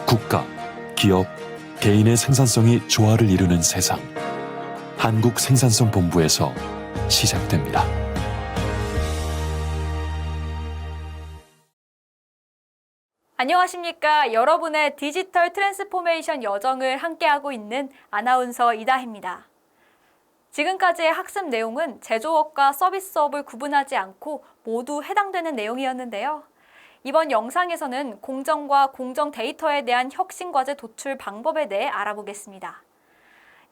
국가, 기업, 개인의 생산성이 조화를 이루는 세상. 한국생산성본부에서 시작됩니다. 안녕하십니까. 여러분의 디지털 트랜스포메이션 여정을 함께하고 있는 아나운서 이다혜입니다. 지금까지의 학습 내용은 제조업과 서비스업을 구분하지 않고 모두 해당되는 내용이었는데요. 이번 영상에서는 공정과 공정 데이터에 대한 혁신과제 도출 방법에 대해 알아보겠습니다.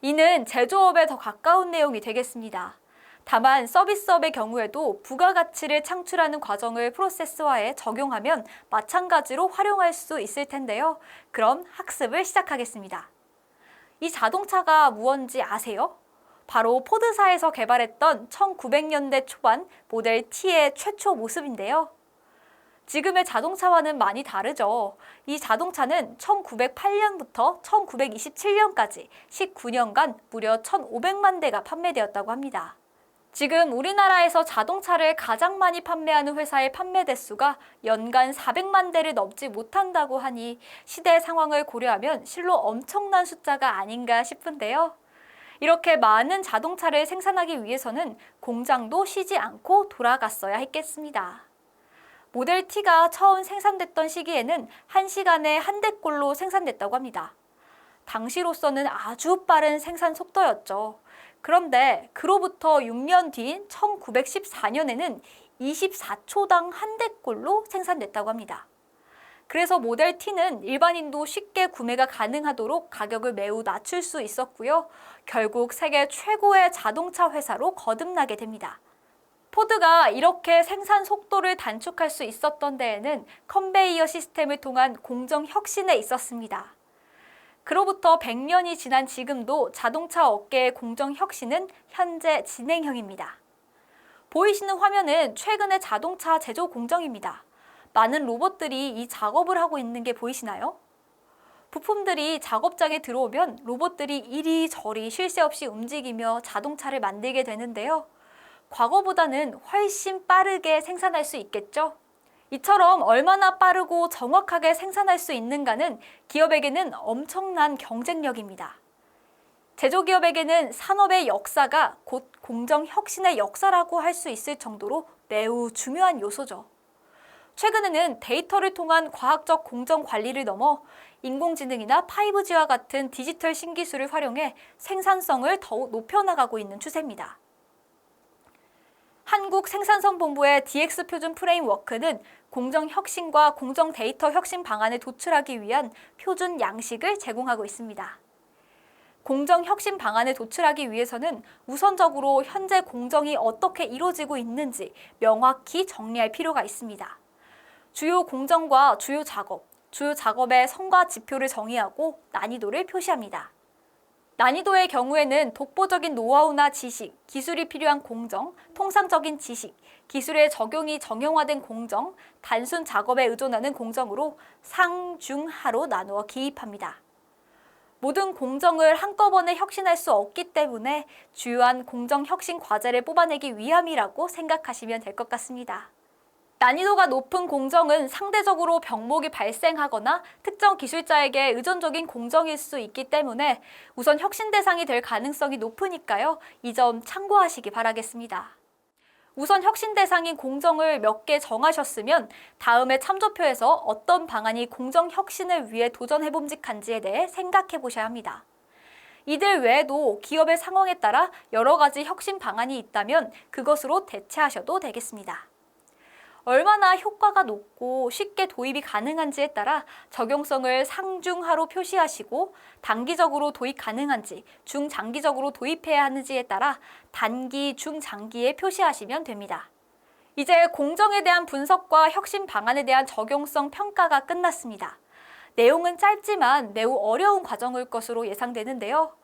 이는 제조업에 더 가까운 내용이 되겠습니다. 다만 서비스업의 경우에도 부가가치를 창출하는 과정을 프로세스화에 적용하면 마찬가지로 활용할 수 있을 텐데요. 그럼 학습을 시작하겠습니다. 이 자동차가 무엇인지 아세요? 바로 포드사에서 개발했던 1900년대 초반 모델 T의 최초 모습인데요. 지금의 자동차와는 많이 다르죠. 이 자동차는 1908년부터 1927년까지 19년간 무려 1500만 대가 판매되었다고 합니다. 지금 우리나라에서 자동차를 가장 많이 판매하는 회사의 판매 대수가 연간 400만 대를 넘지 못한다고 하니 시대 상황을 고려하면 실로 엄청난 숫자가 아닌가 싶은데요. 이렇게 많은 자동차를 생산하기 위해서는 공장도 쉬지 않고 돌아갔어야 했겠습니다. 모델 T가 처음 생산됐던 시기에는 1시간에 한 대꼴로 생산됐다고 합니다. 당시로서는 아주 빠른 생산 속도였죠. 그런데 그로부터 6년 뒤인 1914년에는 24초당 한 대꼴로 생산됐다고 합니다. 그래서 모델 T는 일반인도 쉽게 구매가 가능하도록 가격을 매우 낮출 수 있었고요. 결국 세계 최고의 자동차 회사로 거듭나게 됩니다. 포드가 이렇게 생산 속도를 단축할 수 있었던 데에는 컨베이어 시스템을 통한 공정 혁신에 있었습니다. 그로부터 100년이 지난 지금도 자동차 업계의 공정 혁신은 현재 진행형입니다. 보이시는 화면은 최근의 자동차 제조 공정입니다. 많은 로봇들이 이 작업을 하고 있는 게 보이시나요? 부품들이 작업장에 들어오면 로봇들이 이리저리 쉴 새 없이 움직이며 자동차를 만들게 되는데요. 과거보다는 훨씬 빠르게 생산할 수 있겠죠? 이처럼 얼마나 빠르고 정확하게 생산할 수 있는가는 기업에게는 엄청난 경쟁력입니다. 제조기업에게는 산업의 역사가 곧 공정혁신의 역사라고 할 수 있을 정도로 매우 중요한 요소죠. 최근에는 데이터를 통한 과학적 공정 관리를 넘어 인공지능이나 5G와 같은 디지털 신기술을 활용해 생산성을 더욱 높여나가고 있는 추세입니다. 한국생산성본부의 DX 표준 프레임워크는 공정 혁신과 공정 데이터 혁신 방안을 도출하기 위한 표준 양식을 제공하고 있습니다. 공정 혁신 방안을 도출하기 위해서는 우선적으로 현재 공정이 어떻게 이루어지고 있는지 명확히 정리할 필요가 있습니다. 주요 공정과 주요 작업의 성과 지표를 정의하고 난이도를 표시합니다. 난이도의 경우에는 독보적인 노하우나 지식, 기술이 필요한 공정, 통상적인 지식, 기술의 적용이 정형화된 공정, 단순 작업에 의존하는 공정으로 상, 중, 하로 나누어 기입합니다. 모든 공정을 한꺼번에 혁신할 수 없기 때문에 주요한 공정 혁신 과제를 뽑아내기 위함이라고 생각하시면 될 것 같습니다. 난이도가 높은 공정은 상대적으로 병목이 발생하거나 특정 기술자에게 의존적인 공정일 수 있기 때문에 우선 혁신 대상이 될 가능성이 높으니까요. 이 점 참고하시기 바라겠습니다. 우선 혁신 대상인 공정을 몇 개 정하셨으면 다음에 참조표에서 어떤 방안이 공정 혁신을 위해 도전해봄직한지에 대해 생각해 보셔야 합니다. 이들 외에도 기업의 상황에 따라 여러 가지 혁신 방안이 있다면 그것으로 대체하셔도 되겠습니다. 얼마나 효과가 높고 쉽게 도입이 가능한지에 따라 적용성을 상중하로 표시하시고 단기적으로 도입 가능한지 중장기적으로 도입해야 하는지에 따라 단기, 중장기에 표시하시면 됩니다. 이제 공정에 대한 분석과 혁신 방안에 대한 적용성 평가가 끝났습니다. 내용은 짧지만 매우 어려운 과정일 것으로 예상되는데요.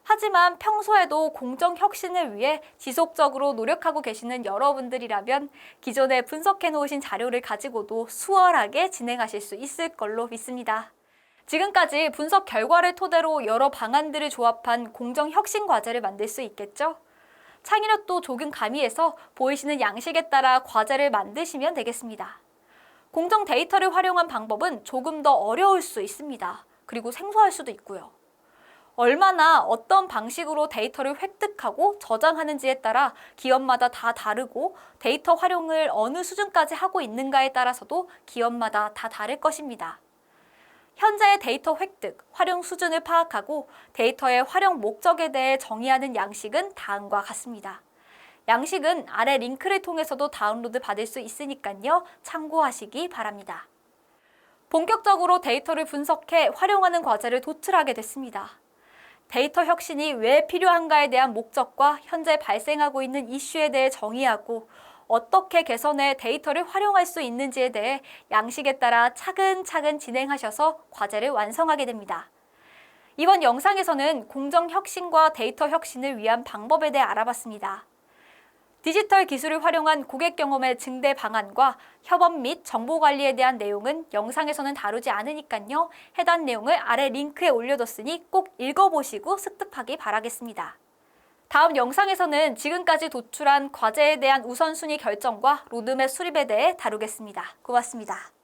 하지만 평소에도 공정 혁신을 위해 지속적으로 노력하고 계시는 여러분들이라면 기존에 분석해 놓으신 자료를 가지고도 수월하게 진행하실 수 있을 걸로 믿습니다. 지금까지 분석 결과를 토대로 여러 방안들을 조합한 공정 혁신 과제를 만들 수 있겠죠? 창의력도 조금 가미해서 보이시는 양식에 따라 과제를 만드시면 되겠습니다. 공정 데이터를 활용한 방법은 조금 더 어려울 수 있습니다. 그리고 생소할 수도 있고요. 얼마나 어떤 방식으로 데이터를 획득하고 저장하는지에 따라 기업마다 다 다르고 데이터 활용을 어느 수준까지 하고 있는가에 따라서도 기업마다 다 다를 것입니다. 현재의 데이터 획득, 활용 수준을 파악하고 데이터의 활용 목적에 대해 정의하는 양식은 다음과 같습니다. 양식은 아래 링크를 통해서도 다운로드 받을 수 있으니까요. 참고하시기 바랍니다. 본격적으로 데이터를 분석해 활용하는 과제를 도출하게 됐습니다. 데이터 혁신이 왜 필요한가에 대한 목적과 현재 발생하고 있는 이슈에 대해 정의하고 어떻게 개선해 데이터를 활용할 수 있는지에 대해 양식에 따라 차근차근 진행하셔서 과제를 완성하게 됩니다. 이번 영상에서는 공정 혁신과 데이터 혁신을 위한 방법에 대해 알아봤습니다. 디지털 기술을 활용한 고객 경험의 증대 방안과 협업 및 정보 관리에 대한 내용은 영상에서는 다루지 않으니까요. 해당 내용을 아래 링크에 올려뒀으니 꼭 읽어보시고 습득하기 바라겠습니다. 다음 영상에서는 지금까지 도출한 과제에 대한 우선순위 결정과 로드맵 수립에 대해 다루겠습니다. 고맙습니다.